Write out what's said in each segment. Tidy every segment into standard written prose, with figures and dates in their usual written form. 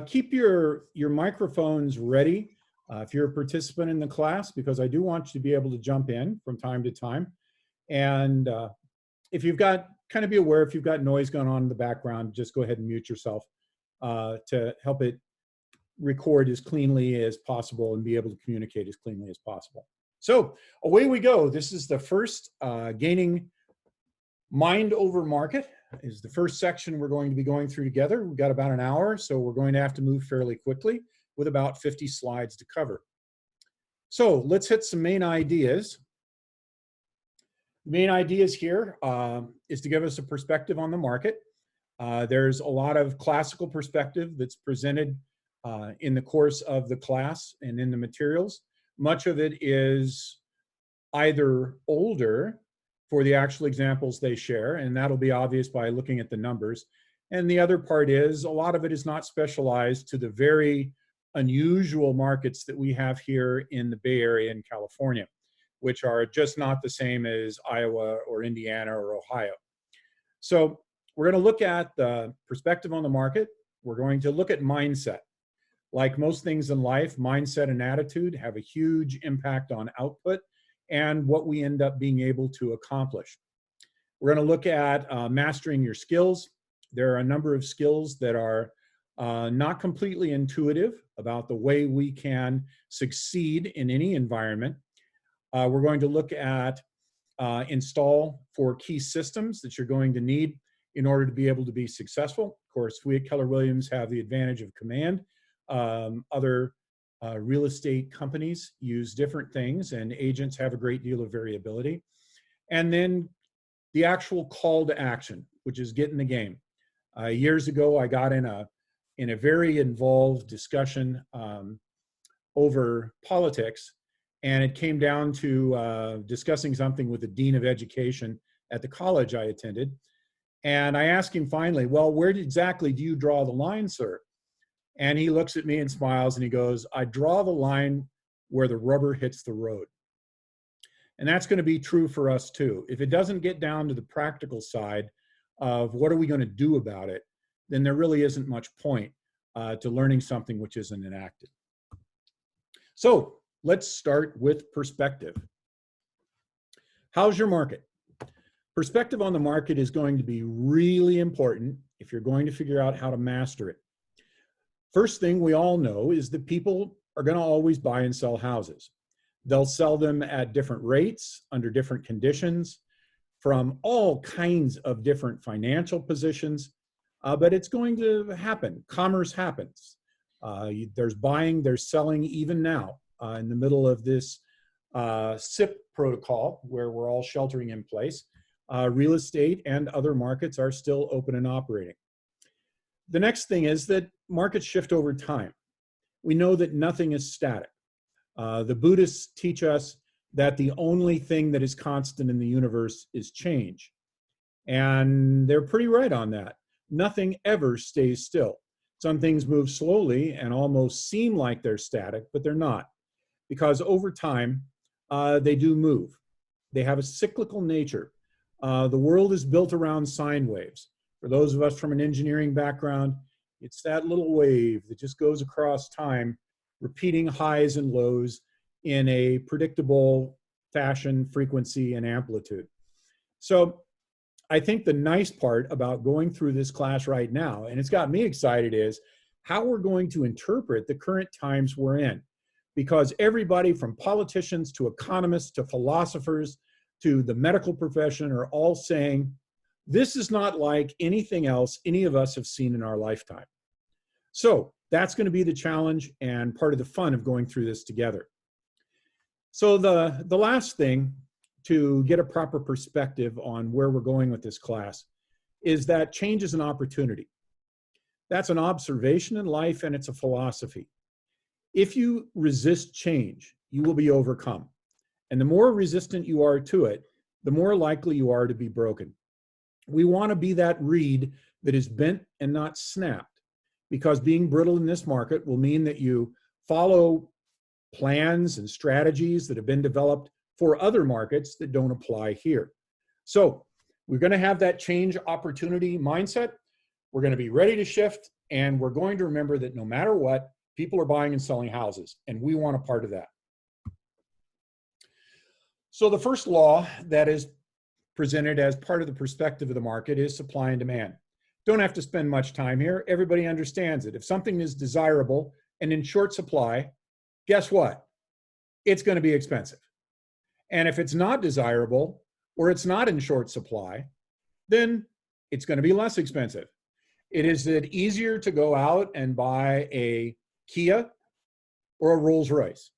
Keep your microphones ready if you're a participant in the class, because I do want you to be able to jump in from time to time. And if you've got, kind of be aware if you've got noise going on in the background, just go ahead and mute yourself to help it record as cleanly as possible and be able to communicate as cleanly as possible. So away we go. This is the first gaining mind over market is the first section we're going to be going through together. We've got about an hour, so we're going to have to move fairly quickly with about 50 slides to cover. So let's hit some main ideas. The main ideas here is to give us a perspective on the market. There's a lot of classical perspective that's presented in the course of the class and in the materials. Much of it is either older for the actual examples they share, and that'll be obvious by looking at the numbers. And the other part is a lot of it is not specialized to the very unusual markets that we have here in the Bay Area in California, which are just not the same as Iowa or Indiana or Ohio. So we're going to look at the perspective on the market. We're going to look at mindset. Like most things in life, mindset and attitude have a huge impact on output and what we end up being able to accomplish. We're going to look at mastering your skills. There are a number of skills that are not completely intuitive about the way we can succeed in any environment. We're going to look at install 4 key systems that you're going to need in order to be able to be successful. Of course, we at Keller Williams have the advantage of command. Other real estate companies use different things, and agents have a great deal of variability. And then the actual call to action, which is get in the game. Years ago, I got in a very involved discussion over politics, and it came down to discussing something with the dean of education at the college I attended. And I asked him finally, well, where exactly do you draw the line, sir? And he looks at me and smiles and he goes, I draw the line where the rubber hits the road. And that's going to be true for us too. If it doesn't get down to the practical side of what are we going to do about it, then there really isn't much point to learning something which isn't enacted. So let's start with perspective. How's your market? Perspective on the market is going to be really important if you're going to figure out how to master it. First thing we all know is that people are going to always buy and sell houses. They'll sell them at different rates, under different conditions, from all kinds of different financial positions, but it's going to happen. Commerce happens. There's buying, there's selling even now in the middle of this SIP protocol where we're all sheltering in place. Real estate and other markets are still open and operating. The next thing is that markets shift over time. We know that nothing is static. The Buddhists teach us that the only thing that is constant in the universe is change. And they're pretty right on that. Nothing ever stays still. Some things move slowly and almost seem like they're static, but they're not. Because over time, they do move. They have a cyclical nature. The world is built around sine waves. For those of us from an engineering background, it's that little wave that just goes across time, repeating highs and lows in a predictable fashion, frequency, and amplitude. So I think the nice part about going through this class right now, and it's got me excited, is how we're going to interpret the current times we're in. Because everybody from politicians to economists to philosophers to the medical profession are all saying, this is not like anything else any of us have seen in our lifetime. So that's going to be the challenge and part of the fun of going through this together. So the last thing to get a proper perspective on where we're going with this class is that change is an opportunity. That's an observation in life and it's a philosophy. If you resist change, you will be overcome. And the more resistant you are to it, the more likely you are to be broken. We want to be that reed that is bent and not snapped, because being brittle in this market will mean that you follow plans and strategies that have been developed for other markets that don't apply here. So we're going to have that change opportunity mindset. We're going to be ready to shift, And we're going to remember that no matter what, people are buying and selling houses, and we want a part of that. So the first law that is presented as part of the perspective of the market is supply and demand. Don't have to spend much time here. Everybody understands it. If something is desirable and in short supply, guess what? It's going to be expensive. And if it's not desirable or it's not in short supply, then it's going to be less expensive. Is it easier to go out and buy a Kia or a Rolls Royce?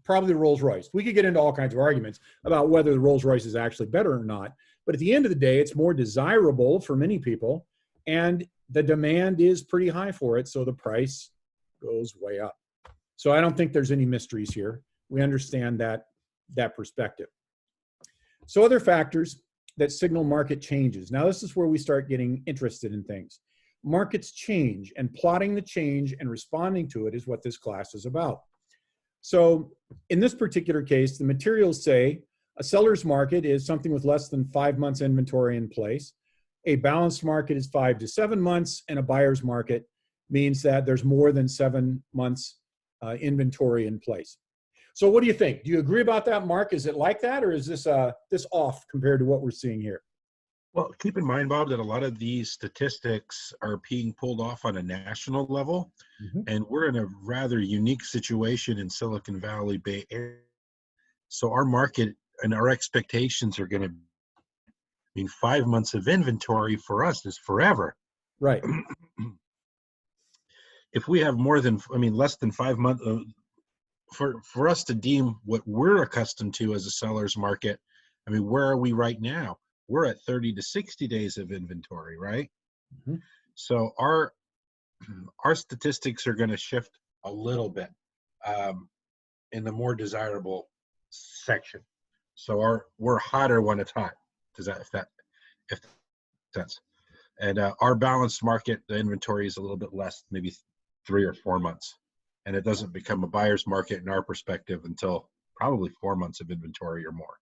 Probably the Rolls Royce. We could get into all kinds of arguments about whether the Rolls Royce is actually better or not. But at the end of the day, it's more desirable for many people, and the demand is pretty high for it, so the price goes way up. So I don't think there's any mysteries here. We understand that perspective. So other factors that signal market changes. Now this is where we start getting interested in things. Markets change, and plotting the change and responding to it is what this class is about. So in this particular case, the materials say a seller's market is something with less than 5 months inventory in place. A balanced market is 5 to 7 months, and a buyer's market means that there's more than 7 months inventory in place. So what do you think? Do you agree about that, Mark? Is it like that, or is this off compared to what we're seeing here? Well, keep in mind, Bob, that a lot of these statistics are being pulled off on a national level, and we're in a rather unique situation in Silicon Valley Bay Area. So our market and our expectations are going to, 5 months of inventory for us is forever. Right. If we have less than 5 months, for us to deem what we're accustomed to as a seller's market, where are we right now? We're at 30 to 60 days of inventory, right? So our statistics are going to shift a little bit in the more desirable section. So we're hotter when it's hot. Does that, if sense? And our balanced market, the inventory is a little bit less, maybe 3 or 4 months, and it doesn't become a buyer's market in our perspective until probably 4 months of inventory or more.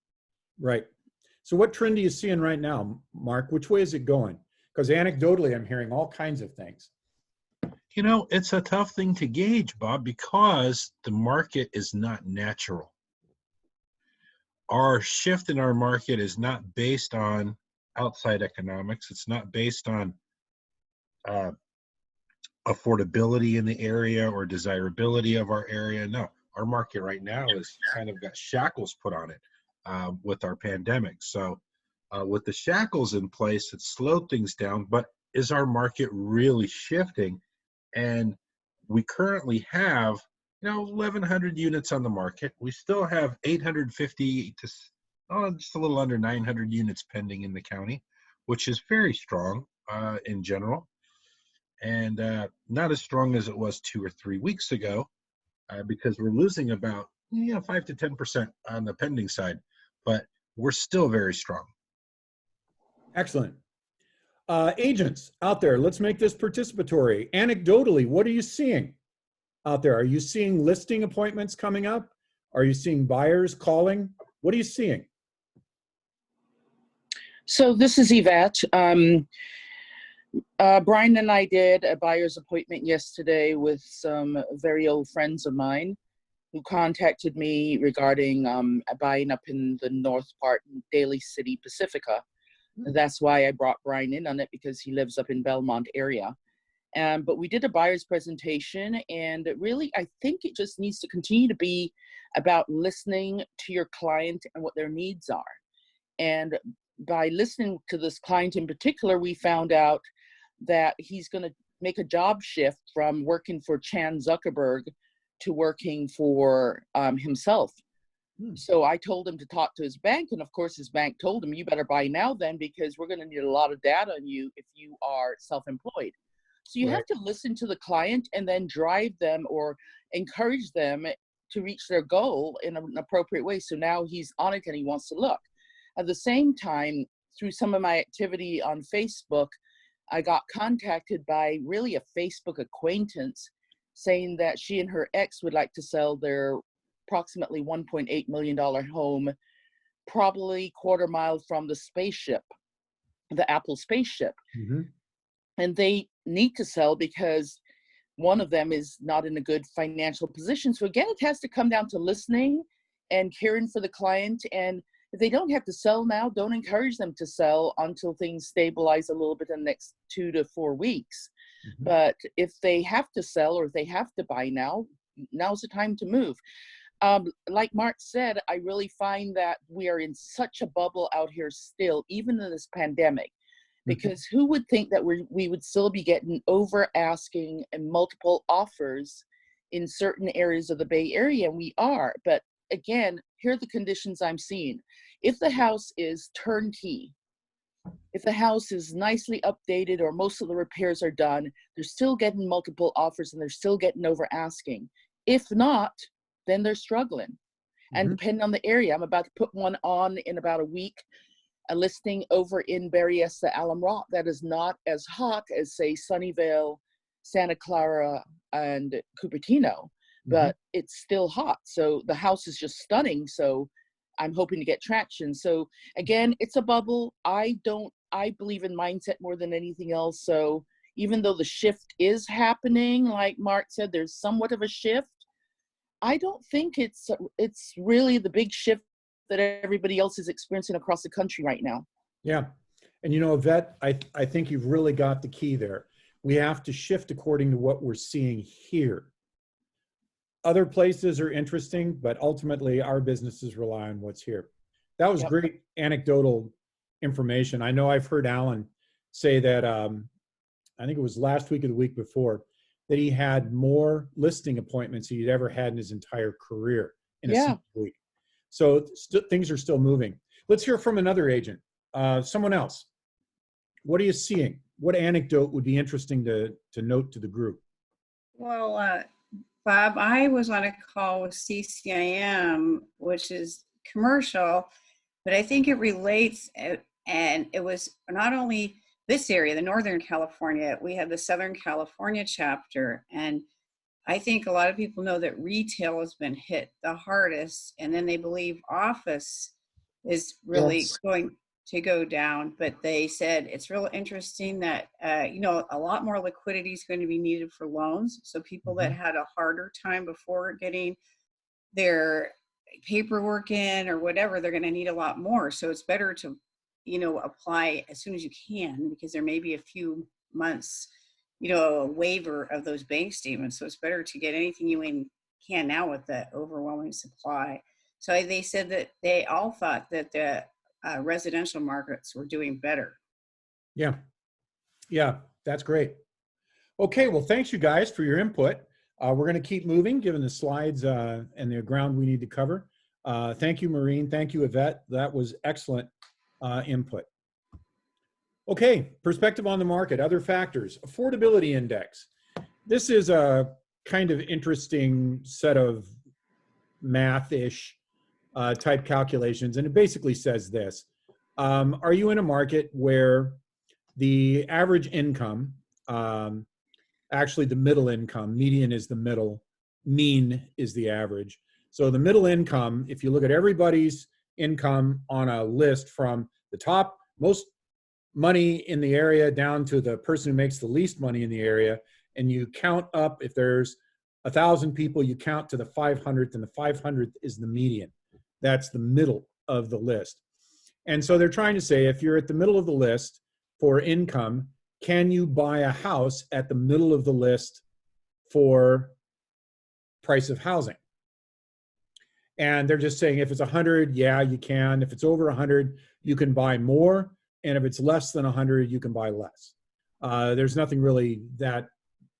Right. So what trend are you seeing right now, Mark? Which way is it going? Because anecdotally, I'm hearing all kinds of things. It's a tough thing to gauge, Bob, because the market is not natural. Our shift in our market is not based on outside economics. It's not based on affordability in the area or desirability of our area. No, our market right now is kind of got shackles put on it with our pandemic. So with the shackles in place, it slowed things down, but is our market really shifting? And we currently have 1,100 units on the market. We still have 850 to just a little under 900 units pending in the county, which is very strong in general, and not as strong as it was 2 or 3 weeks ago because we're losing about 5 to 10% on the pending side, but we're still very strong. Excellent. Agents out there, let's make this participatory. Anecdotally, what are you seeing out there? Are you seeing listing appointments coming up? Are you seeing buyers calling? What are you seeing? So this is Yvette. Brian and I did a buyer's appointment yesterday with some very old friends of mine who contacted me regarding buying up in the north part, Daly City, Pacifica. That's why I brought Brian in on it, because he lives up in Belmont area. But we did a buyer's presentation, and really, I think it just needs to continue to be about listening to your client and what their needs are. And by listening to this client in particular, we found out that he's going to make a job shift from working for Chan Zuckerberg to working for himself. So I told him to talk to his bank, and of course his bank told him, you better buy now then, because we're going to need a lot of data on you if you are self-employed. So you have to listen to the client and then drive them or encourage them to reach their goal in an appropriate way. So now he's on it and he wants to look. At the same time, through some of my activity on Facebook, I got contacted by really a Facebook acquaintance saying that she and her ex would like to sell their approximately $1.8 million home, probably quarter mile from the spaceship, the Apple spaceship. And they need to sell because one of them is not in a good financial position. So again, it has to come down to listening and caring for the client. And if they don't have to sell now, don't encourage them to sell until things stabilize a little bit in the next 2 to 4 weeks. Mhm. But if they have to sell or if they have to buy now, now's the time to move. Like Mark said, I really find that we are in such a bubble out here still, even in this pandemic, because who would think that we would still be getting over asking and multiple offers in certain areas of the Bay Area? And we are. But again, here are the conditions I'm seeing. If the house is turnkey, if the house is nicely updated or most of the repairs are done, they're still getting multiple offers and they're still getting over asking. If not, then they're struggling. And Mhm. depending on the area, I'm about to put one on in about a week, a listing over in Berryessa, Alum Rock, that is not as hot as, say, Sunnyvale, Santa Clara, and Cupertino, but it's still hot. So the house is just stunning. So I'm hoping to get traction. So again, it's a bubble. I believe in mindset more than anything else. So even though the shift is happening, like Mark said, there's somewhat of a shift. I don't think it's really the big shift that everybody else is experiencing across the country right now. Yeah. And you know, Yvette, I think you've really got the key there. We have to shift according to what we're seeing here. Other places are interesting, but ultimately our businesses rely on what's here. That was Yep. great anecdotal information. I know I've heard Alan say that, I think it was last week or the week before, that he had more listing appointments he'd ever had in his entire career in a Yeah. single week. So things are still moving. Let's hear from another agent, someone else. What are you seeing? What anecdote would be interesting to note to the group? Well, Bob, I was on a call with CCIM, which is commercial, but I think it relates, and it was not only this area, the Northern California, we have the Southern California chapter, and I think a lot of people know that retail has been hit the hardest, and then they believe office is really Yes. going to go down. But they said it's real interesting that a lot more liquidity is going to be needed for loans. So people that had a harder time before getting their paperwork in or whatever, they're going to need a lot more. So it's better to apply as soon as you can, because there may be a few months a waiver of those bank statements. So it's better to get anything you can now with the overwhelming supply. So they said that they all thought that the residential markets were doing better. Yeah. Yeah, that's great. Okay, well, thanks you guys for your input. We're going to keep moving, given the slides and the ground we need to cover. Thank you, Maureen. Thank you, Yvette. That was excellent input. Okay, perspective on the market, other factors. Affordability Index. This is a kind of interesting set of math-ish type calculations, and it basically says this. Are you in a market where the average income, actually the middle income, median is the middle, mean is the average. So the middle income, if you look at everybody's income on a list from the top, most money in the area down to the person who makes the least money in the area, and you count up, if there's 1,000 people, you count to the 500th, and the 500th is the median. That's the middle of the list. And so they're trying to say, if you're at the middle of the list for income, can you buy a house at the middle of the list for price of housing? And they're just saying, if it's 100, yeah, you can. If it's over 100, you can buy more. And if it's less than 100, you can buy less. There's nothing really that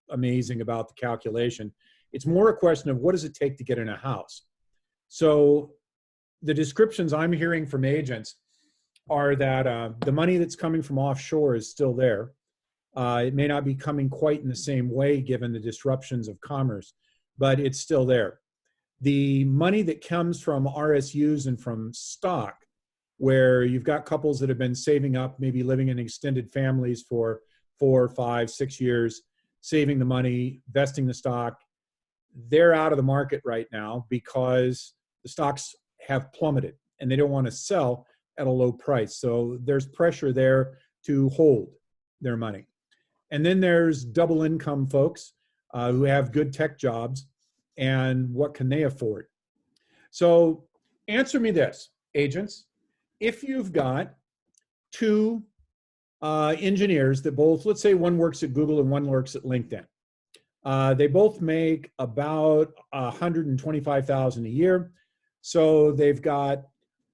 amazing about the calculation. It's more a question of what does it take to get in a house. So the descriptions I'm hearing from agents are that the money that's coming from offshore is still there. It may not be coming quite in the same way given the disruptions of commerce, but it's still there. The money that comes from RSUs and from stock, where you've got couples that have been saving up, maybe living in extended families for 4, 5, 6 years, saving the money, vesting the stock, they're out of the market right now because the stocks have plummeted and they don't want to sell at a low price. So there's pressure there to hold their money. And then there's double income folks who have good tech jobs, and what can they afford? So answer me this, agents. If you've got two engineers that both, let's say one works at Google and one works at LinkedIn. They both make about $125,000 a year. So they've got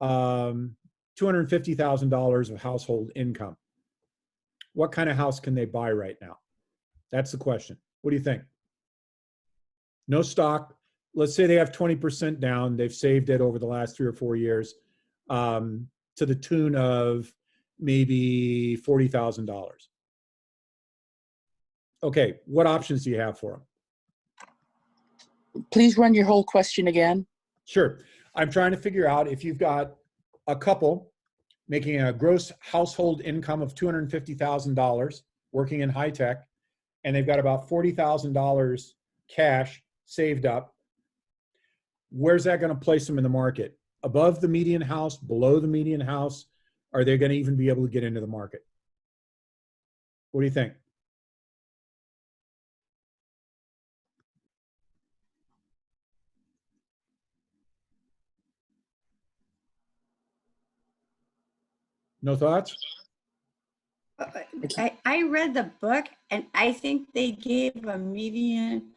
$250,000 of household income. What kind of house can they buy right now? That's the question. What do you think? No stock. Let's say they have 20% down. They've saved it over the last 3 or 4 years to the tune of maybe $40,000. Okay, what options do you have for them? Please run your whole question again. Sure. I'm trying to figure out if you've got a couple making a gross household income of $250,000 working in high tech, and they've got about $40,000 cash saved up. Where's that going to place them in the market? Above the median house, below the median house? Are they going to even be able to get into the market? What do you think? No thoughts? I read the book, and I think they gave a median.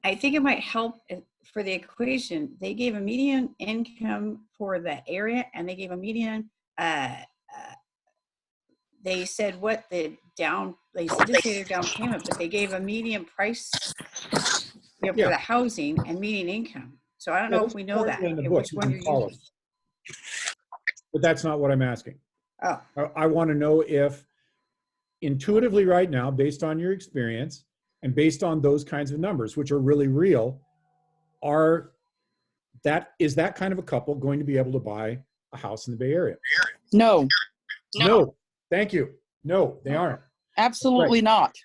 I think it might help for the equation. They gave a median income for the area, and they gave a median. They said what the down. They did say their down payment, but they gave a median price, for the housing and median income. So I don't know if we know that. Which one you're using. But that's not what I'm asking. Oh. I want to know if intuitively right now, based on your experience and based on those kinds of numbers, which are really real, is that kind of a couple going to be able to buy a house in the Bay Area? No. No. Thank you. No, they aren't. Absolutely not.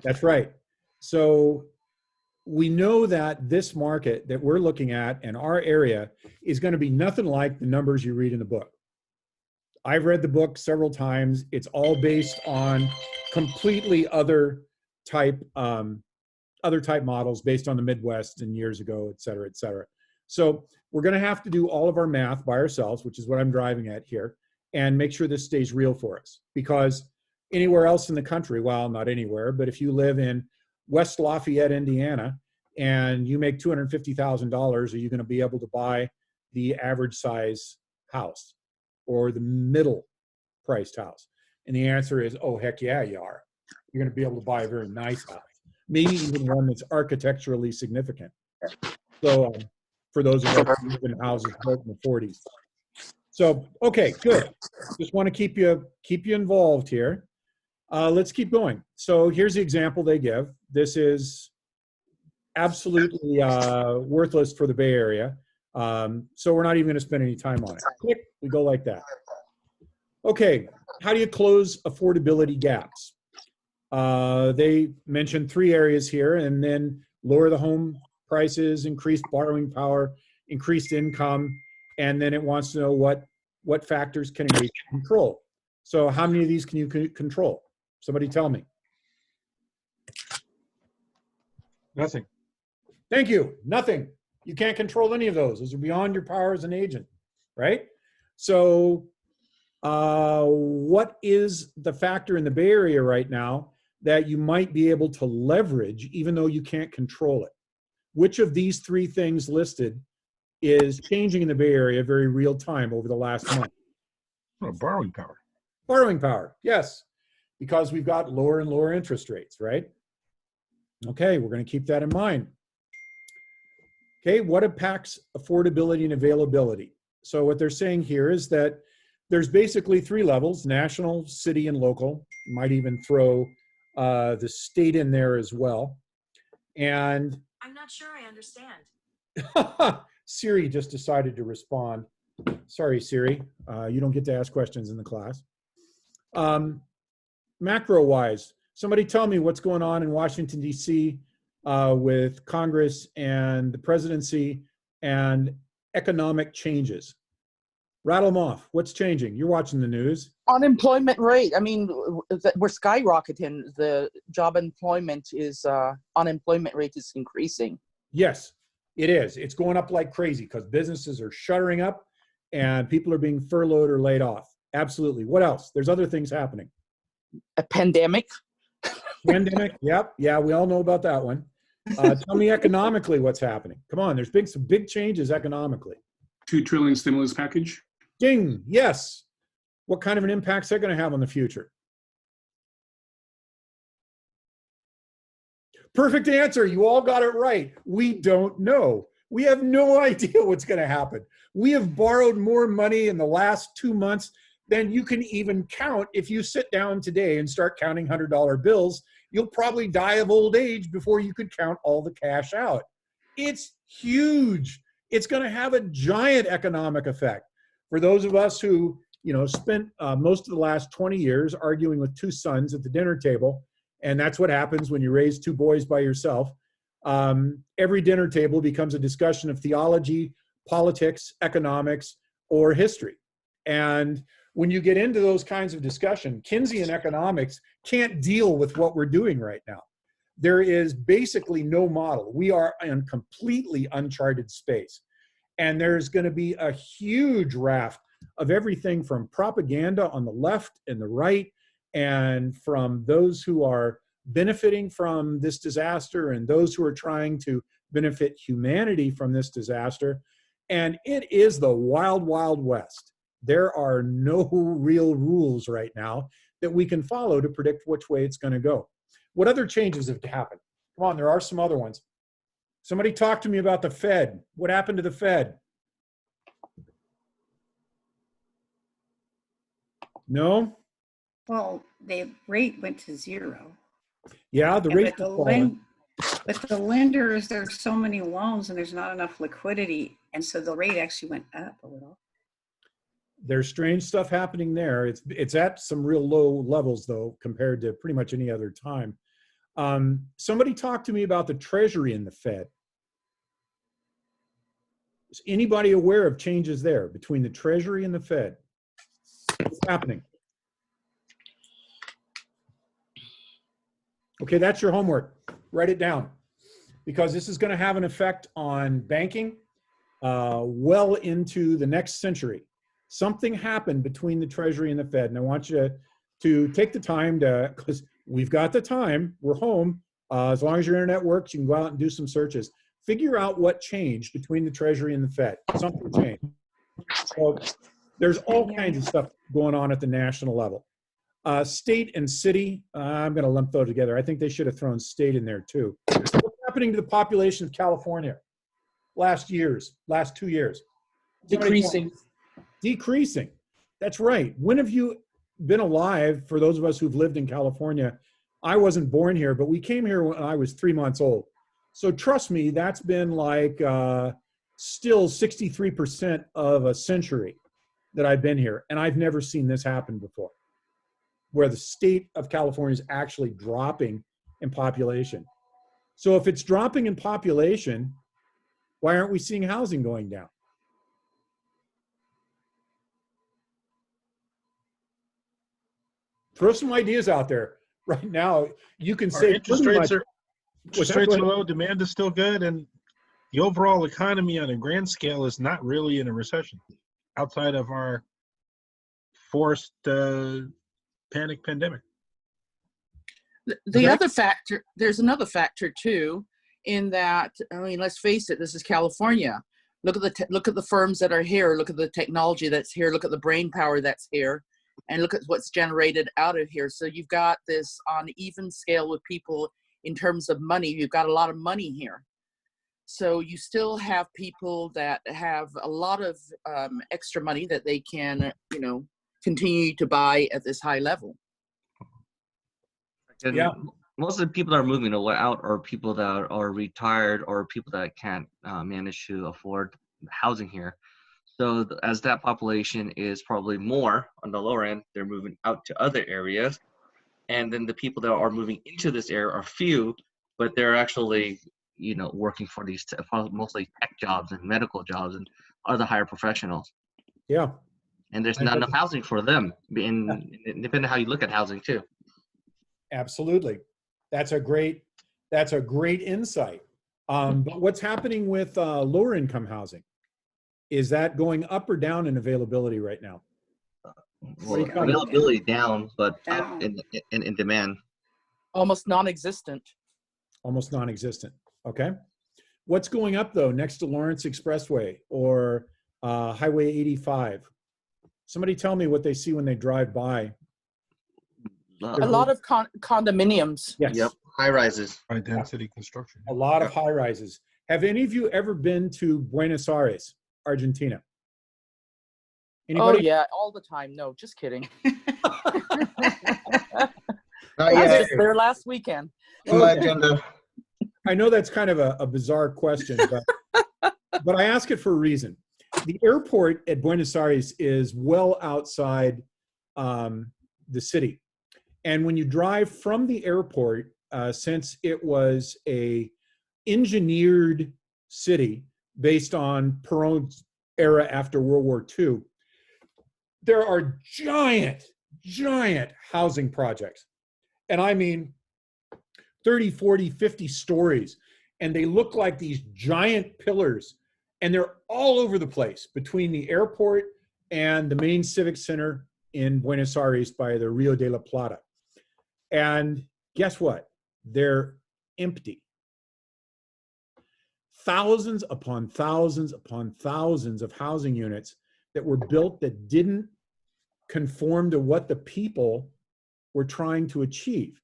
That's right. So we know that this market that we're looking at in our area is going to be nothing like the numbers you read in the book. I've read the book several times. It's all based on completely other type models based on the Midwest and years ago, et cetera, et cetera. So we're going to have to do all of our math by ourselves, which is what I'm driving at here, and make sure this stays real for us. Because anywhere else in the country, well, not anywhere, but if you live in West Lafayette, Indiana, and you make $250,000, are you going to be able to buy the average size house or the middle priced house? And the answer is, oh, heck yeah, you are. You're going to be able to buy a very nice house, maybe even one that's architecturally significant. So for those of us who live in houses built in the 40s. So, okay, good. Just want to keep you involved here. Let's keep going. So here's the example they give. This is absolutely worthless for the Bay Area. So we're not even going to spend any time on it. Click, we go like that. Okay, how do you close affordability gaps? They mentioned 3 areas here, and then lower the home prices, increased borrowing power, increased income, and then it wants to know what factors can we control. So how many of these can you control? Somebody tell me. Nothing. Thank you. Nothing. You can't control any of those. Those are beyond your power as an agent, right? So what is the factor in the Bay Area right now that you might be able to leverage even though you can't control it? Which of these 3 things listed is changing in the Bay Area very real time over the last month? Oh, borrowing power. Borrowing power, yes, because we've got lower and lower interest rates, right? Okay, we're going to keep that in mind. Okay, what impacts affordability and availability? So what they're saying here is that there's basically 3 levels: national, city, and local. You might even throw the state in there as well. And I'm not sure I understand. Siri just decided to respond. Sorry, Siri. You don't get to ask questions in the class. Macro-wise, somebody tell me what's going on in Washington, D.C. With Congress and the presidency and economic changes. Rattle them off. What's changing? You're watching the news. Unemployment rate. I mean, we're skyrocketing. The job employment is, unemployment rate is increasing. Yes, it is. It's going up like crazy because businesses are shuttering up and people are being furloughed or laid off. Absolutely. What else? There's other things happening. A pandemic. Pandemic. Yep. Yeah, we all know about that one. Tell me economically what's happening. Come on, there's some big changes economically. $2 trillion stimulus package. Ding. Yes. What kind of an impact is that going to have on the future? Perfect answer. You all got it right. We don't know. We have no idea what's going to happen. We have borrowed more money in the last 2 months than you can even count. If you sit down today and start counting $100 bills, you'll probably die of old age before you could count all the cash out. It's huge. It's going to have a giant economic effect. For those of us who, spent most of the last 20 years arguing with two sons at the dinner table, and that's what happens when you raise two boys by yourself. Every dinner table becomes a discussion of theology, politics, economics, or history. And when you get into those kinds of discussion, Keynesian economics can't deal with what we're doing right now. There is basically no model. We are in completely uncharted space. And there's going to be a huge raft of everything from propaganda on the left and the right, and from those who are benefiting from this disaster and those who are trying to benefit humanity from this disaster. And it is the wild, wild west. There are no real rules right now that we can follow to predict which way it's going to go. What other changes have happened? Come on, there are some other ones. Somebody talk to me about the Fed. What happened to the Fed? No? Well, the rate went to 0. Yeah, the And rate with the lenders, there's so many loans and there's not enough liquidity. And so the rate actually went up a little. There's strange stuff happening there. It's at some real low levels, though, compared to pretty much any other time. Somebody talk to me about the Treasury and the Fed. Is anybody aware of changes there between the Treasury and the Fed? What's happening? Okay, that's your homework. Write it down, because this is going to have an effect on banking well into the next century. Something happened between the Treasury and the Fed, and I want you to take the time because we've got the time, we're home. As long as your internet works, you can go out and do some searches. Figure out what changed between the Treasury and the Fed. Something changed. So there's all kinds of stuff going on at the national level. State and city, I'm going to lump those together. I think they should have thrown state in there too. What's happening to the population of California last 2 years? Decreasing. Decreasing. That's right. When have you been alive, for those of us who've lived in California? I wasn't born here, but we came here when I was 3 months old. So trust me, that's been like still 63% of a century that I've been here. And I've never seen this happen before, where the state of California is actually dropping in population. So if it's dropping in population, why aren't we seeing housing going down? Throw some ideas out there right now. You can say interest rates are low, demand is still good, and the overall economy on a grand scale is not really in a recession outside of our forced panic pandemic. The other factor, there's another factor too, in that, I mean, let's face it, this is California. Look at the firms that are here. Look at the technology that's here. Look at the brain power that's here. And look at what's generated out of here. So you've got this on even scale with people in terms of money. You've got a lot of money here. So you still have people that have a lot of extra money that they can, continue to buy at this high level. And yeah. Most of the people that are moving out are people that are retired or people that can't manage to afford housing here. So as that population is probably more on the lower end, they're moving out to other areas. And then the people that are moving into this area are few, but they're actually, working for these mostly tech jobs and medical jobs and other higher professionals. Yeah. and there's not enough housing for them. Depending on how you look at housing too. Absolutely. That's a great insight. But what's happening with lower income housing? Is that going up or down in availability right now? Well, availability down, but Down. up in demand. Almost non-existent. Almost non-existent. Okay. What's going up though next to Lawrence Expressway or Highway 85? Somebody tell me what they see when they drive by. A lot of condominiums. Yes. Yep. High rises. High density construction. A lot of high rises. Have any of you ever been to Buenos Aires, Argentina? Anybody? Oh yeah, all the time. No, just kidding. Not I was yet. just there last weekend. On my agenda. I know that's kind of a bizarre question, but I ask it for a reason. The airport at Buenos Aires is well outside the city. And when you drive from the airport, since it was a engineered city based on Perón's era after World War II, there are giant housing projects. And I mean 30, 40, 50 stories. And they look like these giant pillars. And they're all over the place between the airport and the main civic center in Buenos Aires by the Rio de la Plata. And guess what? They're empty. Thousands upon thousands upon thousands of housing units that were built that didn't conform to what the people were trying to achieve.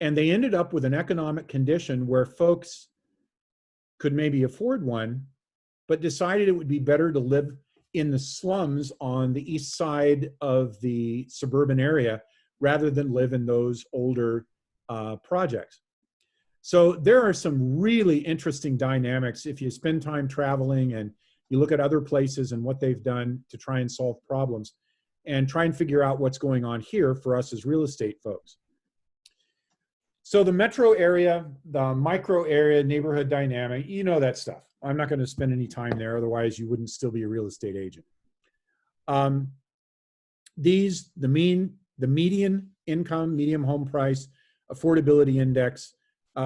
And they ended up with an economic condition where folks could maybe afford one, but decided it would be better to live in the slums on the east side of the suburban area rather than live in those older projects. So there are some really interesting dynamics if you spend time traveling and you look at other places and what they've done to try and solve problems and try and figure out what's going on here for us as real estate folks. So the metro area, the micro area, neighborhood dynamic, you know that stuff. I'm not going to spend any time there, otherwise you wouldn't still be a real estate agent. The median income, median home price, affordability index,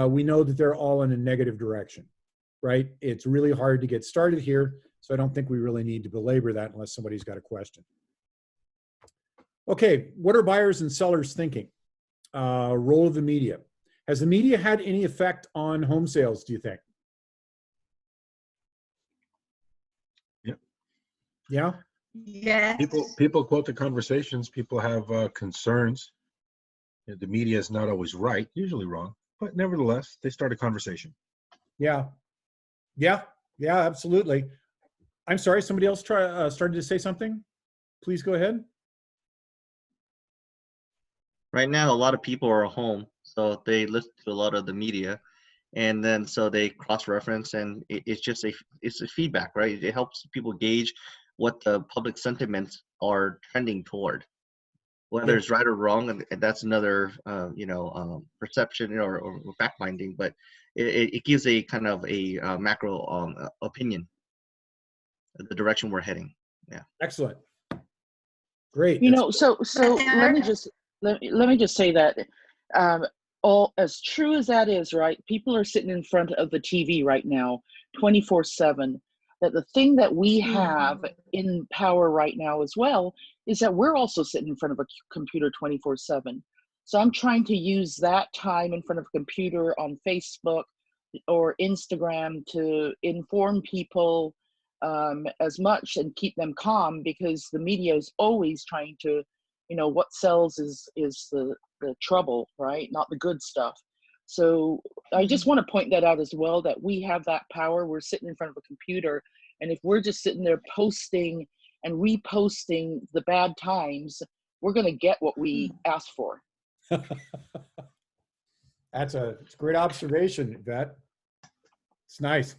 we know that they're all in a negative direction, right? It's really hard to get started here, so I don't think we really need to belabor that unless somebody's got a question. Okay, what are buyers and sellers thinking? Role of the media. Has the media had any effect on home sales, do you think? Yep. Yeah? Yes. People quote the conversations. People have concerns. The media is not always right, usually wrong, but nevertheless, they start a conversation. Yeah. Yeah, absolutely. I'm sorry, somebody else started to say something? Please go ahead. Right now, a lot of people are home, so they listen to a lot of the media, and then so they cross-reference, and it's just it's a feedback, right? It helps people gauge what the public sentiments are trending toward, whether it's right or wrong, and that's another perception or fact-finding, but it gives a kind of a macro opinion of the direction we're heading. Yeah. Excellent. Great. You know, so let me just say that all as true as that is, right? People are sitting in front of the TV right now, 24/7. That the thing that we have in power right now as well is that we're also sitting in front of a computer 24/7. So I'm trying to use that time in front of a computer on Facebook or Instagram to inform people as much and keep them calm, because the media is always trying to, what sells is the trouble, right? Not the good stuff. So I just want to point that out as well, that we have that power. We're sitting in front of a computer, and if we're just sitting there posting and reposting the bad times, we're going to get what we asked for. It's a great observation, Yvette. It's nice.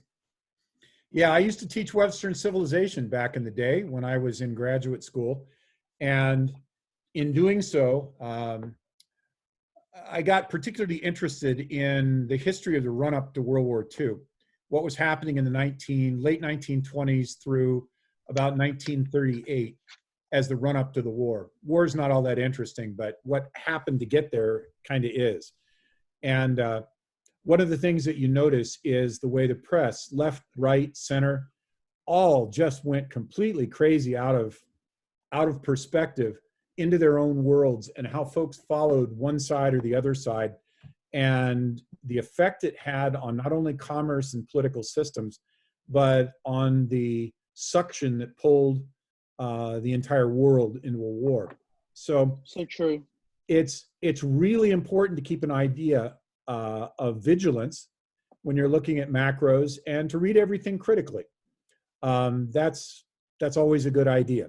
Yeah, I used to teach Western civilization back in the day when I was in graduate school. And in doing so, I got particularly interested in the history of the run-up to World War II, what was happening in the late 1920s through about 1938. as the run up to the war. War's not all that interesting, but what happened to get there kind of is. And one of the things that you notice is the way the press, left, right, center, all just went completely crazy out of perspective into their own worlds, and how folks followed one side or the other side, and the effect it had on not only commerce and political systems, but on the suction that pulled the entire world into a war. So true. it's really important to keep an idea of vigilance when you're looking at macros, and to read everything critically. That's always a good idea.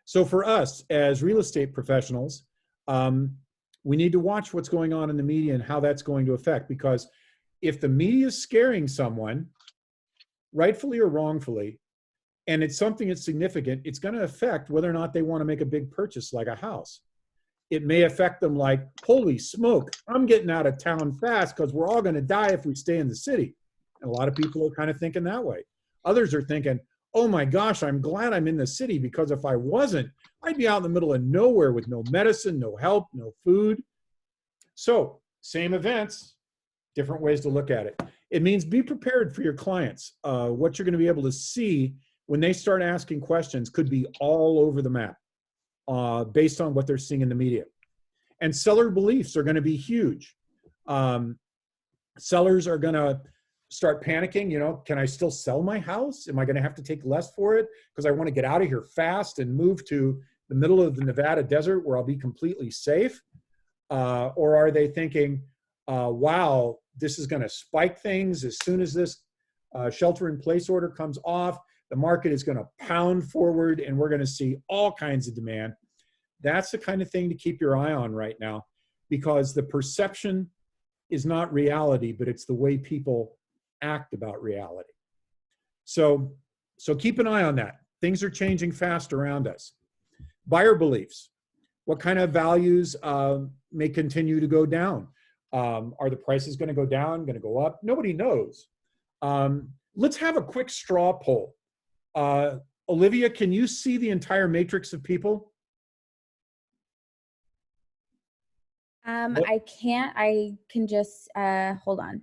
So for us as real estate professionals, we need to watch what's going on in the media and how that's going to affect, because if the media is scaring someone, rightfully or wrongfully, and it's something that's significant, it's going to affect whether or not they want to make a big purchase like a house. It may affect them like, holy smoke, I'm getting out of town fast because we're all going to die if we stay in the city. And a lot of people are kind of thinking that way. Others are thinking, oh my gosh, I'm glad I'm in the city, because if I wasn't, I'd be out in the middle of nowhere with no medicine, no help, no food. So same events, different ways to look at it. It means be prepared for your clients. What you're going to be able to see when they start asking questions could be all over the map based on what they're seeing in the media. And seller beliefs are going to be huge. Sellers are going to start panicking, you know, can I still sell my house? Am I going to have to take less for it because I want to get out of here fast and move to the middle of the Nevada desert where I'll be completely safe? Or are they thinking, wow, this is going to spike things as soon as this shelter-in-place order comes off, the market is going to pound forward and we're going to see all kinds of demand. That's the kind of thing to keep your eye on right now, because the perception is not reality, but it's the way people act about reality. So keep an eye on that. Things are changing fast around us. Buyer beliefs. What kind of values may continue to go down? Are the prices going to go down, going to go up? Nobody knows. Let's have a quick straw poll. Olivia, can you see the entire matrix of people? I can't. I can just hold on.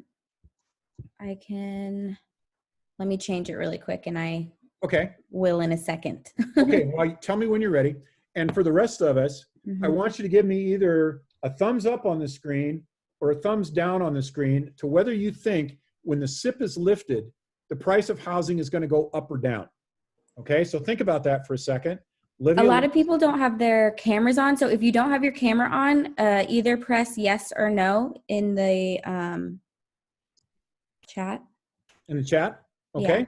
Let me change it really quick, and I will in a second. Okay, well, tell me when you're ready. And for the rest of us, I want you to give me either a thumbs up on the screen or a thumbs down on the screen to whether you think when the SIP is lifted, the price of housing is going to go up or down. Okay, so think about that for a second. Olivia, a lot of people don't have their cameras on. So if you don't have your camera on, either press yes or no in the chat. In the chat? Okay. Yeah.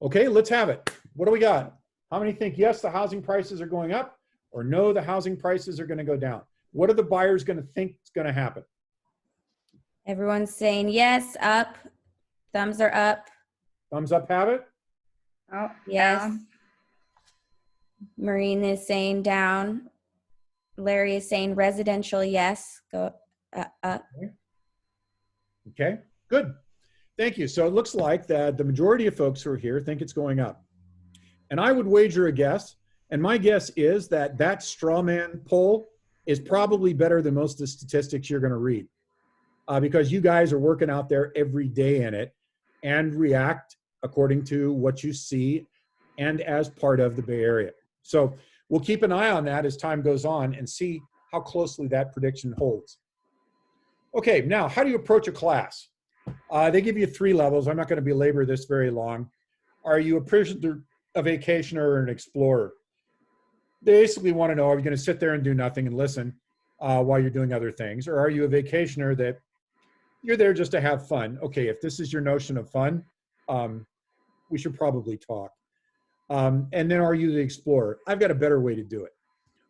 Okay, let's have it. What do we got? How many think yes, the housing prices are going up, or no, the housing prices are going to go down? What are the buyers going to think is going to happen? Everyone's saying yes, up. Thumbs are up. Thumbs up have it? Oh, yes. down. Maureen is saying down. Larry is saying residential, yes. Go up. Okay, good. Thank you. So it looks like that the majority of folks who are here think it's going up. And I would wager a guess, and my guess is that that straw man poll is probably better than most of the statistics you're going to read, because you guys are working out there every day in it and react according to what you see and as part of the Bay Area. So we'll keep an eye on that as time goes on and see how closely that prediction holds. Okay, now how do you approach a class? They give you 3 levels. I'm not going to belabor this very long. Are you a prisoner, a vacationer, or an explorer? They basically want to know, are you going to sit there and do nothing and listen while you're doing other things? Or are you a vacationer that you're there just to have fun? Okay, if this is your notion of fun, we should probably talk. And then are you the explorer? I've got a better way to do it.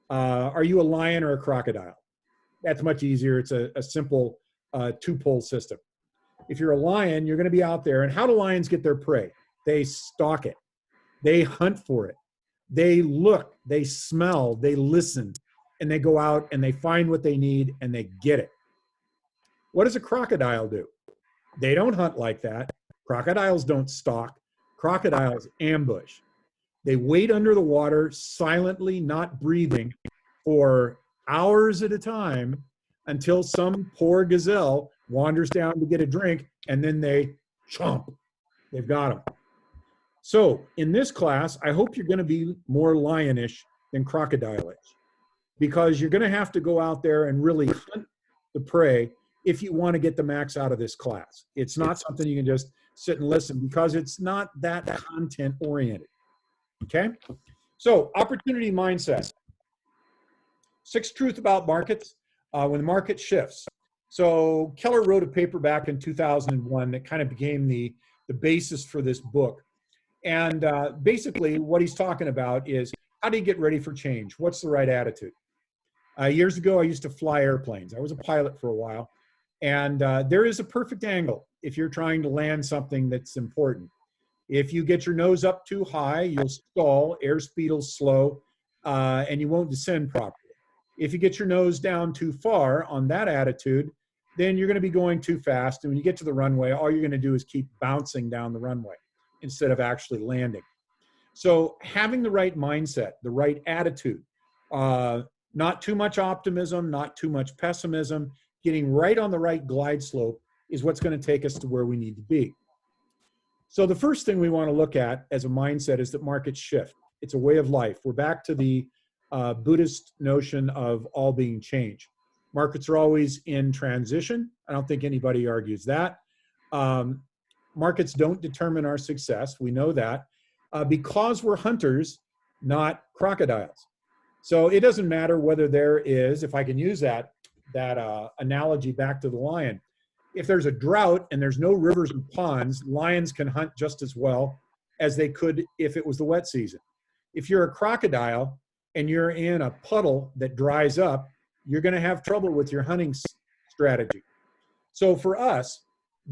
Are you a lion or a crocodile? That's much easier. It's a simple 2-pole system. If you're a lion, you're going to be out there. And how do lions get their prey? They stalk it. They hunt for it. They look, they smell, they listen, and they go out and they find what they need and they get it. What does a crocodile do? They don't hunt like that. Crocodiles don't stalk. Crocodiles ambush. They wait under the water, silently, not breathing, for hours at a time until some poor gazelle wanders down to get a drink, and then they chomp. They've got them. So in this class, I hope you're going to be more lionish than crocodile-ish, because you're going to have to go out there and really hunt the prey if you want to get the max out of this class. It's not something you can just sit and listen, because it's not that content oriented. Okay? So opportunity mindset. 6 truths about markets when the market shifts. So Keller wrote a paper back in 2001 that kind of became the basis for this book. And basically what he's talking about is, how do you get ready for change? What's the right attitude? Years ago, I used to fly airplanes. I was a pilot for a while. And there is a perfect angle if you're trying to land something that's important. If you get your nose up too high, you'll stall, airspeed will slow, and you won't descend properly. If you get your nose down too far on that attitude, then you're going to be going too fast. And when you get to the runway, all you're going to do is keep bouncing down the runway instead of actually landing. So having the right mindset, the right attitude, not too much optimism, not too much pessimism, getting right on the right glide slope is what's going to take us to where we need to be. So the first thing we want to look at as a mindset is that markets shift. It's a way of life. We're back to the Buddhist notion of all being change. Markets are always in transition. I don't think anybody argues that. Markets don't determine our success. We know that because we're hunters, not crocodiles. So it doesn't matter whether there is, if I can use that analogy back to the lion, if there's a drought and there's no rivers and ponds, lions can hunt just as well as they could if it was the wet season. If you're a crocodile and you're in a puddle that dries up, you're going to have trouble with your hunting strategy. So for us,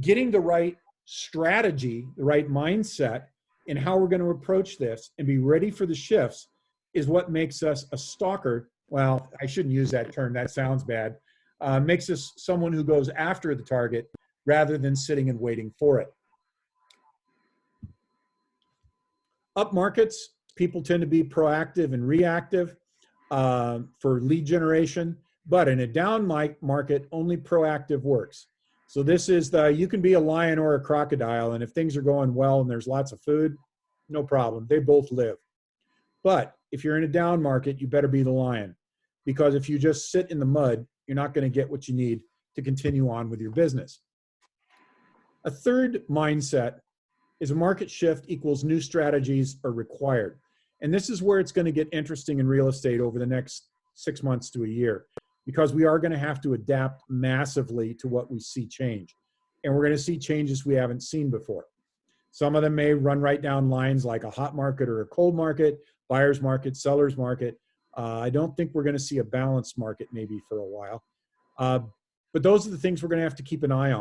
getting the right strategy, the right mindset in how we're going to approach this and be ready for the shifts is what makes us a stalker. Well, I shouldn't use that term. That sounds bad. Makes us someone who goes after the target rather than sitting and waiting for it. Up markets, people tend to be proactive and reactive for lead generation, but in a down market, only proactive works. So this is you can be a lion or a crocodile, and if things are going well and there's lots of food, no problem. They both live. But if you're in a down market, you better be the lion, because if you just sit in the mud, you're not going to get what you need to continue on with your business. A third mindset is a market shift equals new strategies are required. And this is where it's going to get interesting in real estate over the next 6 months to a year, because we are going to have to adapt massively to what we see change. And we're going to see changes we haven't seen before. Some of them may run right down lines like a hot market or a cold market, buyer's market, seller's market. I don't think we're going to see a balanced market maybe for a while. But those are the things we're going to have to keep an eye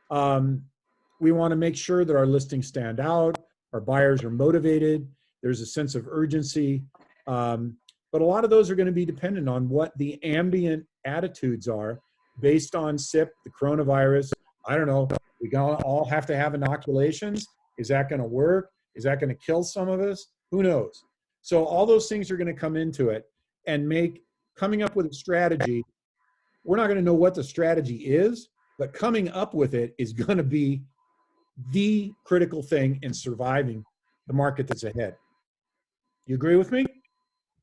on. We want to make sure that our listings stand out, our buyers are motivated, there's a sense of urgency. But a lot of those are going to be dependent on what the ambient attitudes are based on SIP, the coronavirus. I don't know. We all have to have inoculations. Is that going to work? Is that going to kill some of us? Who knows? So all those things are going to come into it and make coming up with a strategy. We're not going to know what the strategy is, but coming up with it is going to be the critical thing in surviving the market that's ahead. You agree with me?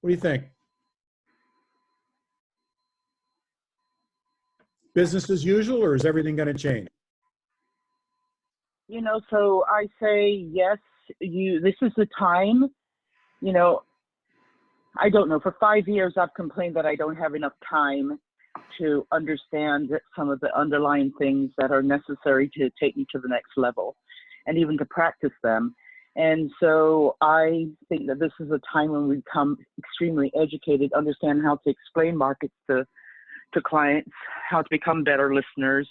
What do you think? Business as usual, or is everything going to change? You know, so I say yes. This is the time. You know, I don't know. For 5 years, I've complained that I don't have enough time to understand some of the underlying things that are necessary to take me to the next level, and even to practice them. And so I think that this is a time when we become extremely educated, understand how to explain markets to clients, how to become better listeners,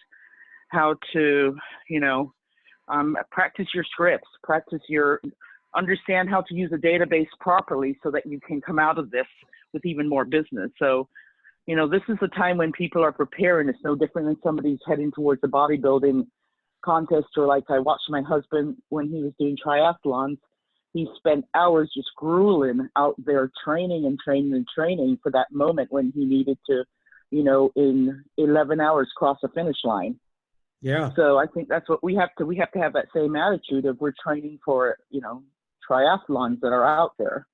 how to, practice your scripts, understand how to use a database properly so that you can come out of this with even more business. So, this is a time when people are preparing. It's no different than somebody who's heading towards a bodybuilding contest, or like I watched my husband when he was doing triathlons, he spent hours just grueling out there training and training and training for that moment when he needed to, in 11 hours cross a finish line. Yeah. So I think that's what we have to have that same attitude of we're training for, triathlons that are out there.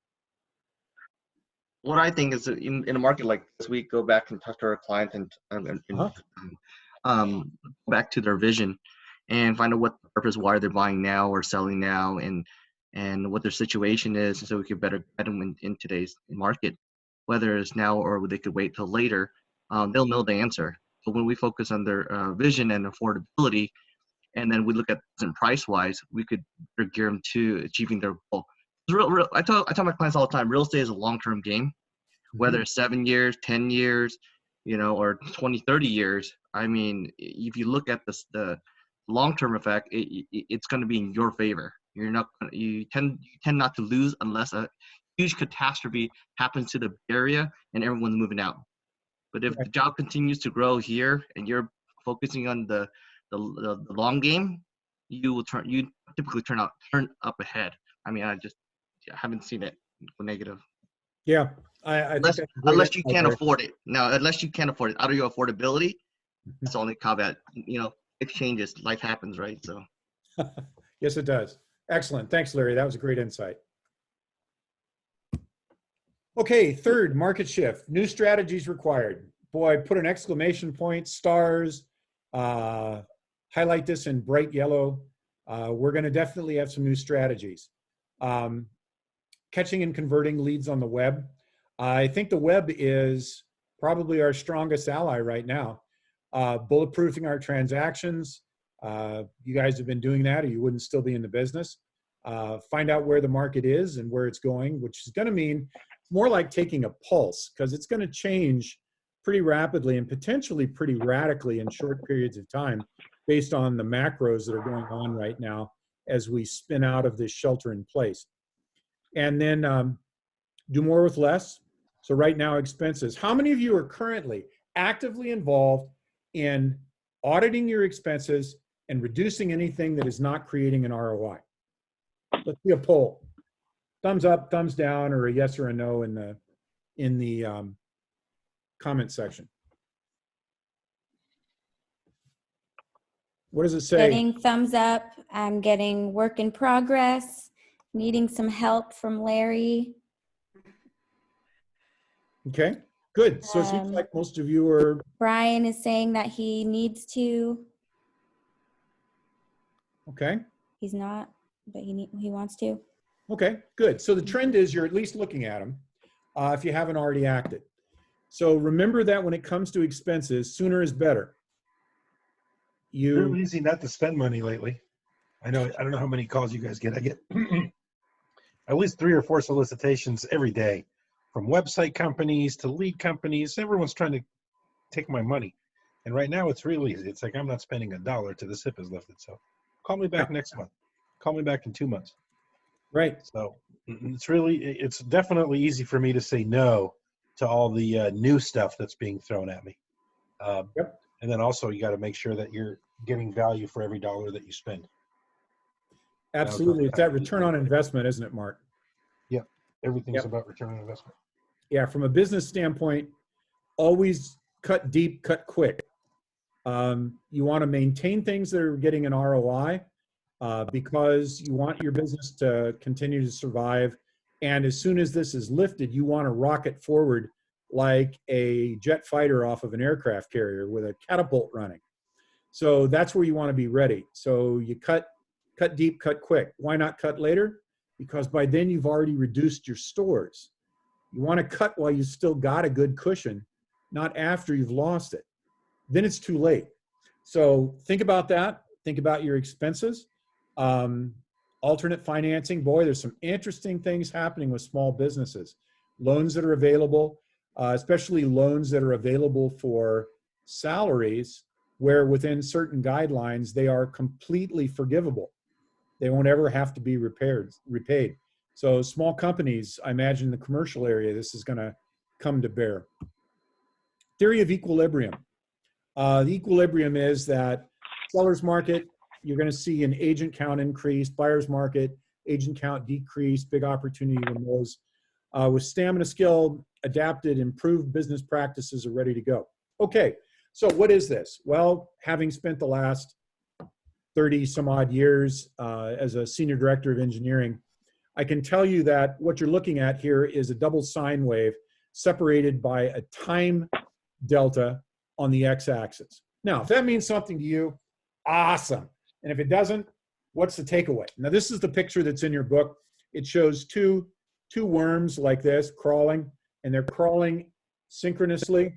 What I think is that in a market like this, we go back and talk to our clients and back to their vision and find out what the purpose, why they're buying now or selling now, and what their situation is, so we could better guide them in today's market, whether it's now or they could wait till later. They'll know the answer. So when we focus on their vision and affordability, and then we look at price-wise, we could gear them to achieving their goal. I tell my clients all the time, real estate is a long-term game, whether it's 7 years, 10 years, or 20, 30 years. I mean, if you look at the long-term effect, it's going to be in your favor. You tend not to lose unless a huge catastrophe happens to the area and everyone's moving out. But if the job continues to grow here and you're focusing on the long game, you typically turn up ahead. I mean, I haven't seen it negative. Yeah. Unless you can't afford it. Now, unless you can't afford it, out of your affordability, that's the only caveat. It changes. Life happens, right? So. Yes, it does. Excellent. Thanks, Larry. That was a great insight. Okay, third, market shift. New strategies required. Boy, put an exclamation point, stars, highlight this in bright yellow. We're going to definitely have some new strategies. Catching and converting leads on the web. I think the web is probably our strongest ally right now. Bulletproofing our transactions. You guys have been doing that or you wouldn't still be in the business. Find out where the market is and where it's going, which is going to mean more like taking a pulse, because it's going to change pretty rapidly and potentially pretty radically in short periods of time based on the macros that are going on right now as we spin out of this shelter in place. And then do more with less. So right now, expenses. How many of you are currently actively involved in auditing your expenses and reducing anything that is not creating an ROI? Let's see a poll. Thumbs up, thumbs down, or a yes or a no in the comment section. What does it say? Getting thumbs up. I'm getting work in progress. Needing some help from Larry. Okay, good. So it seems like most of you are. Brian is saying that he needs to. Okay. He's not, but he wants to. Okay, good. So the trend is you're at least looking at them if you haven't already acted. So remember that when it comes to expenses, sooner is better. It's real easy not to spend money lately. I don't know how many calls you guys get. I get at least 3 or 4 solicitations every day from website companies to lead companies. Everyone's trying to take my money. And right now it's real easy. It's like I'm not spending $1 till the SIP is lifted. So call me back next month. Call me back in 2 months. Right. So it's definitely easy for me to say no to all the new stuff that's being thrown at me. Yep. And then also you got to make sure that you're getting value for every dollar that you spend. Absolutely. It's that return on investment, isn't it, Mark? Yeah. Everything's about return on investment. Yeah. From a business standpoint, always cut deep, cut quick. You want to maintain things that are getting an ROI because you want your business to continue to survive. And as soon as this is lifted, you want to rocket forward like a jet fighter off of an aircraft carrier with a catapult running. So that's where you want to be ready. So you cut deep, cut quick. Why not cut later? Because by then you've already reduced your stores. You want to cut while you still got a good cushion, not after you've lost it. Then it's too late. So think about that. Think about your expenses. Alternate financing. Boy, there's some interesting things happening with small businesses. Loans that are available, especially loans that are available for salaries where within certain guidelines, they are completely forgivable. They won't ever have to be repaid. So small companies, I imagine in the commercial area, this is going to come to bear. Theory of equilibrium. The equilibrium is that seller's market, you're going to see an agent count increase. Buyer's market, agent count decreased, big opportunity when those with stamina, skill, adapted, improved business practices are ready to go. Okay, so what is this? Well, having spent the last 30 some odd years as a senior director of engineering, I can tell you that what you're looking at here is a double sine wave separated by a time delta on the x-axis. Now, if that means something to you, awesome. And if it doesn't, what's the takeaway? Now, this is the picture that's in your book. It shows two worms like this crawling, and they're crawling synchronously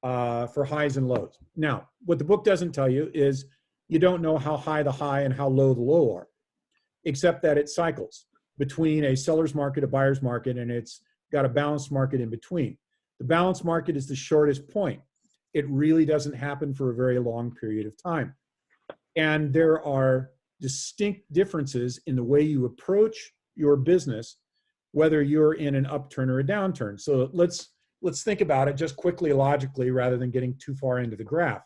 for highs and lows. Now, what the book doesn't tell you is you don't know how high the high and how low the low are, except that it cycles between a seller's market, a buyer's market, and it's got a balanced market in between. The balanced market is the shortest point. It really doesn't happen for a very long period of time. And there are distinct differences in the way you approach your business, whether you're in an upturn or a downturn. So let's think about it just quickly, logically, rather than getting too far into the graph.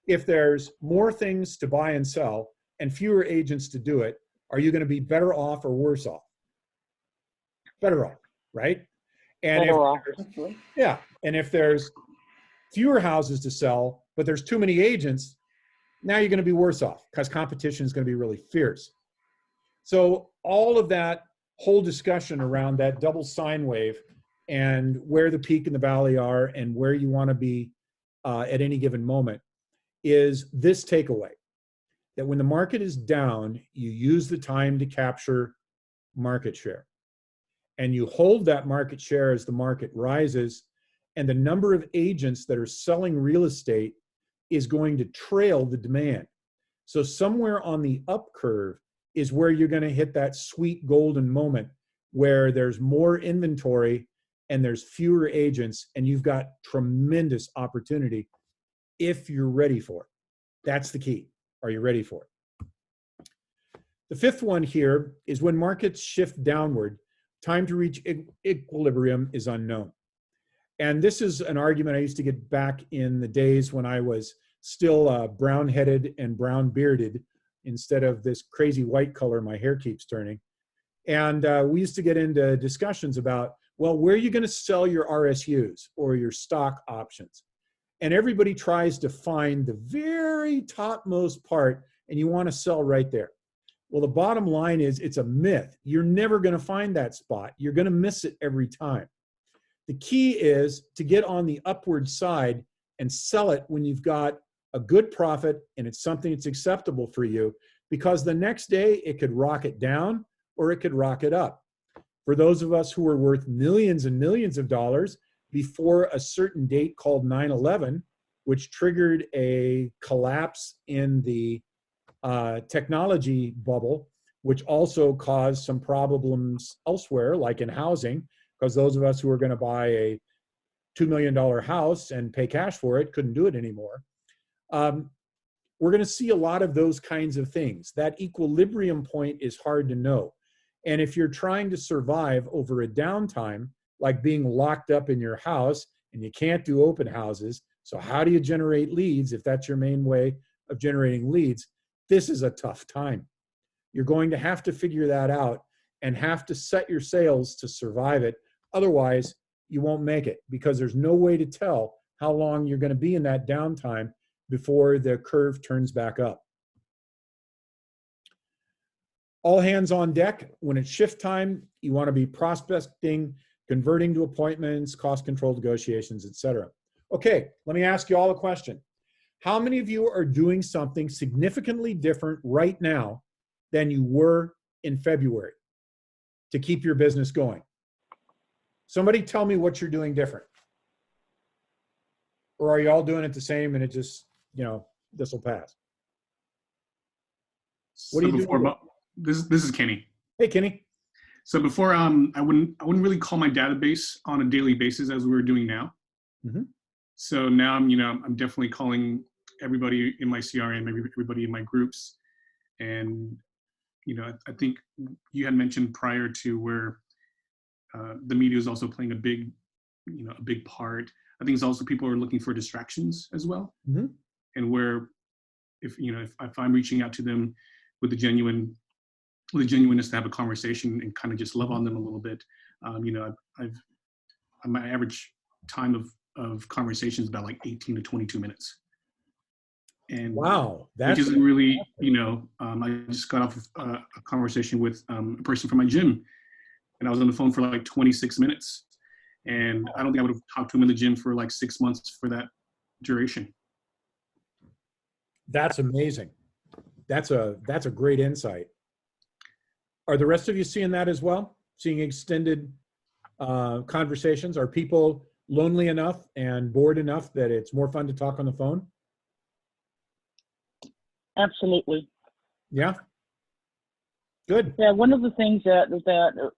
If there's more things to buy and sell and fewer agents to do it, are you going to be better off or worse off? Better off, right? And Better off. and if there's fewer houses to sell, but there's too many agents, now you're going to be worse off because competition is going to be really fierce. So all of that whole discussion around that double sine wave and where the peak and the valley are and where you want to be at any given moment is this takeaway, that when the market is down, you use the time to capture market share. And you hold that market share as the market rises, and the number of agents that are selling real estate is going to trail the demand. So somewhere on the up curve is where you're going to hit that sweet golden moment where there's more inventory and there's fewer agents, and you've got tremendous opportunity if you're ready for it. That's the key. Are you ready for it? The fifth one here is when markets shift downward, time to reach equilibrium is unknown. And this is an argument I used to get back in the days when I was still brown-headed and brown-bearded instead of this crazy white color my hair keeps turning. And we used to get into discussions about, well, where are you going to sell your RSUs or your stock options? And everybody tries to find the very topmost part, and you want to sell right there. Well, the bottom line is it's a myth. You're never going to find that spot. You're going to miss it every time. The key is to get on the upward side and sell it when you've got a good profit and it's something that's acceptable for you, because the next day it could rocket down or it could rocket up. For those of us who were worth millions and millions of dollars before a certain date called 9/11, which triggered a collapse in the technology bubble, which also caused some problems elsewhere, like in housing, because those of us who were going to buy a $2 million house and pay cash for it couldn't do it anymore. We're going to see a lot of those kinds of things. That equilibrium point is hard to know. And if you're trying to survive over a downtime, like being locked up in your house and you can't do open houses, so how do you generate leads if that's your main way of generating leads? This is a tough time. You're going to have to figure that out and have to set your sails to survive it. Otherwise, you won't make it, because there's no way to tell how long you're going to be in that downtime before the curve turns back up. All hands on deck. When it's shift time, you want to be prospecting, converting to appointments, cost control negotiations, etc. Okay, let me ask you all a question. How many of you are doing something significantly different right now than you were in February to keep your business going? Somebody tell me what you're doing different. Or are you all doing it the same and it just, this will pass? What do you do? This is Kenny. Hey, Kenny. So before, I wouldn't really call my database on a daily basis as we're doing now. Mm-hmm. So now I'm definitely calling everybody in my CRM, maybe everybody in my groups. And, I think you had mentioned prior to where the media is also playing a big part. I think it's also people are looking for distractions as well. Mm-hmm. And where if I'm reaching out to them with a genuine the genuineness to have a conversation and kind of just love on them a little bit. My average time of conversation is about like 18 to 22 minutes. And Wow, which isn't really, I just got off of a conversation with a person from my gym, and I was on the phone for like 26 minutes. And I don't think I would have talked to him in the gym for like 6 months for that duration. that's amazing. That's a great insight. Are the rest of you seeing that as well? Seeing extended conversations? Are people lonely enough and bored enough that it's more fun to talk on the phone? Absolutely. Yeah. Good. Yeah, one of the things that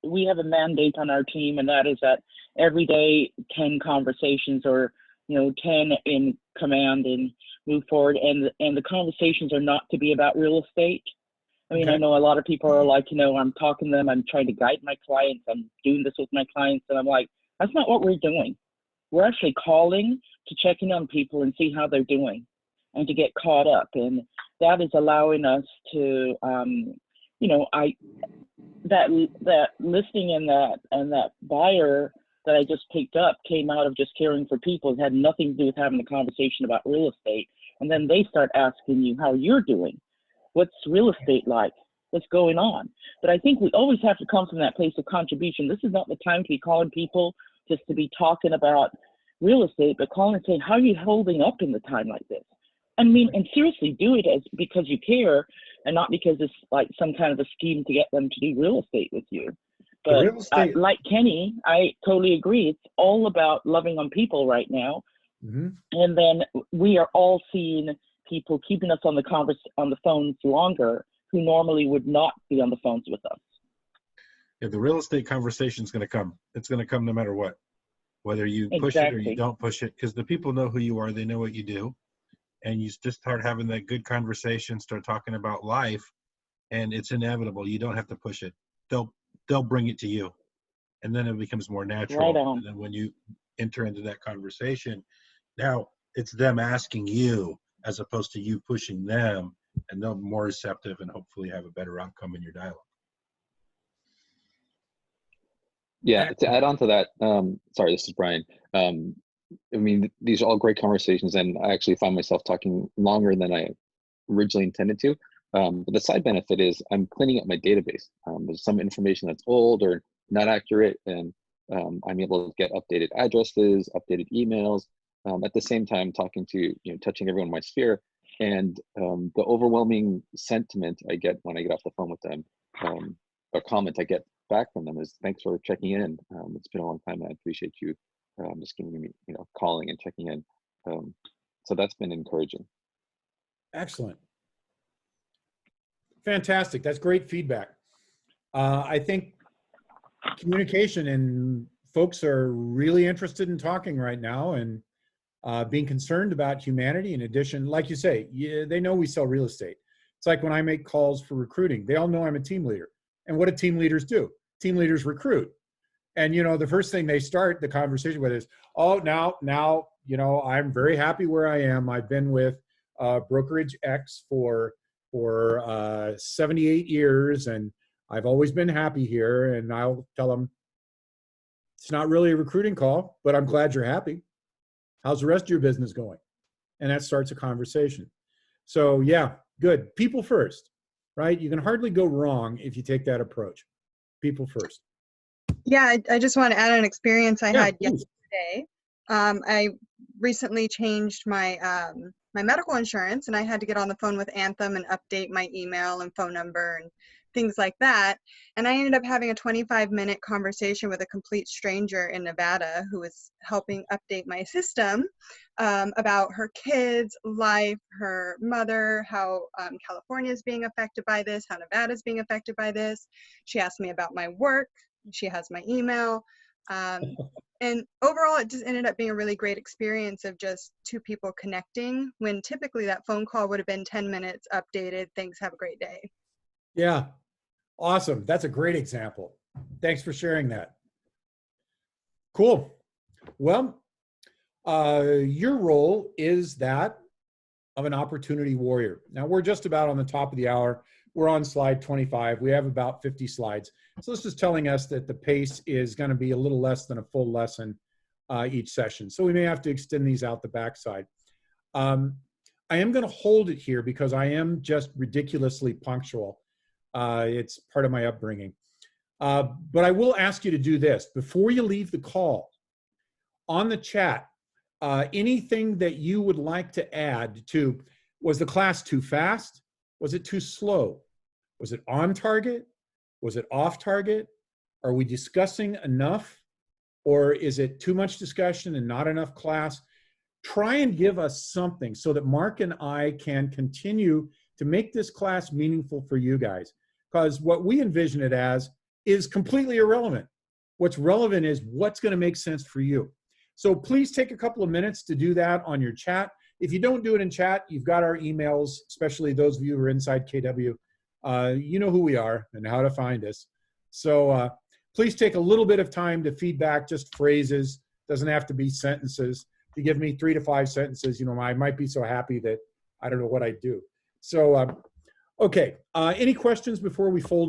we have a mandate on our team, and that is that every day 10 conversations, or 10 in command and move forward, and the conversations are not to be about real estate. I mean, Okay. I know a lot of people are like, I'm talking to them, I'm trying to guide my clients, I'm doing this with my clients, and I'm like, that's not what we're doing. We're actually calling to check in on people and see how they're doing and to get caught up. And that is allowing us to, that listing and that buyer that I just picked up came out of just caring for people. It had nothing to do with having a conversation about real estate. And then they start asking you how you're doing. What's real estate like? What's going on? But I think we always have to come from that place of contribution. This is not the time to be calling people just to be talking about real estate, but calling and saying, how are you holding up in the time like this? I mean, and seriously, do it because you care, and not because it's like some kind of a scheme to get them to do real estate with you. But real estate- like Kenny, I totally agree. It's all about loving on people right now. Mm-hmm. And then we are all seeing people keeping us on the phones longer who normally would not be on the phones with us. Yeah, the real estate conversation is going to come. It's going to come no matter what, whether you push it or you Exactly. don't push it, because the people know who you are. They know what you do. And you just start having that good conversation, start talking about life, and it's inevitable. You don't have to push it. They'll bring it to you, and then it becomes more natural. Right on. And then when you enter into that conversation, now it's them asking you as opposed to you pushing them, and they'll be more receptive and hopefully have a better outcome in your dialogue. Yeah, to add on to that, sorry, this is Brian. I mean, these are all great conversations, and I actually find myself talking longer than I originally intended to. But the side benefit is I'm cleaning up my database. There's some information that's old or not accurate, and I'm able to get updated addresses, updated emails, at the same time talking to, touching everyone in my sphere. And the overwhelming sentiment I get when I get off the phone with them, or comment I get back from them, is thanks for checking in. It's been a long time, and I appreciate you just giving me, calling and checking in. So that's been encouraging. Excellent. Fantastic. That's great feedback. I think communication, and folks are really interested in talking right now and being concerned about humanity. In addition, like you say, they know we sell real estate. It's like when I make calls for recruiting, they all know I'm a team leader. And what do team leaders do? Team leaders recruit. And, the first thing they start the conversation with is, oh, now, I'm very happy where I am. I've been with brokerage X for 78 years, and I've always been happy here. And I'll tell them, it's not really a recruiting call, but I'm glad you're happy. How's the rest of your business going? And that starts a conversation. So yeah, good. People first, right? You can hardly go wrong if you take that approach. People first. Yeah, I just want to add an experience I had please. yesterday. I recently changed my my medical insurance, and I had to get on the phone with Anthem and update my email and phone number and things like that. And I ended up having a 25-minute conversation with a complete stranger in Nevada who was helping update my system about her kids' life, her mother, how California is being affected by this, how Nevada is being affected by this. She asked me about my work. She has my email. And overall, it just ended up being a really great experience of just two people connecting, when typically that phone call would have been 10 minutes, updated, thanks, have a great day. Yeah. Awesome. That's a great example. Thanks for sharing that. Cool. Well, your role is that of an opportunity warrior. Now, we're just about on the top of the hour. we're on slide 25. We have about 50 slides. So this is telling us that the pace is going to be a little less than a full lesson each session. So we may have to extend these out the backside. I am going to hold it here because I am just ridiculously punctual. It's part of my upbringing. But I will ask you to do this. Before you leave the call, on the chat, anything that you would like to add to, was the class too fast? Was it too slow? Was it on target? Was it off target? Are we discussing enough? Or is it too much discussion and not enough class? Try and give us something so that Mark and I can continue to make this class meaningful for you guys. Because what we envision it as is completely irrelevant. What's relevant is what's going to make sense for you. So please take a couple of minutes to do that on your chat. If you don't do it in chat, you've got our emails, especially those of you who are inside KW. You know who we are and how to find us. So please take a little bit of time to feedback, just phrases. Doesn't have to be sentences. If you give me 3 to 5 sentences, you know, I might be so happy that I don't know what I'd do. So, okay. Any questions before we fold up?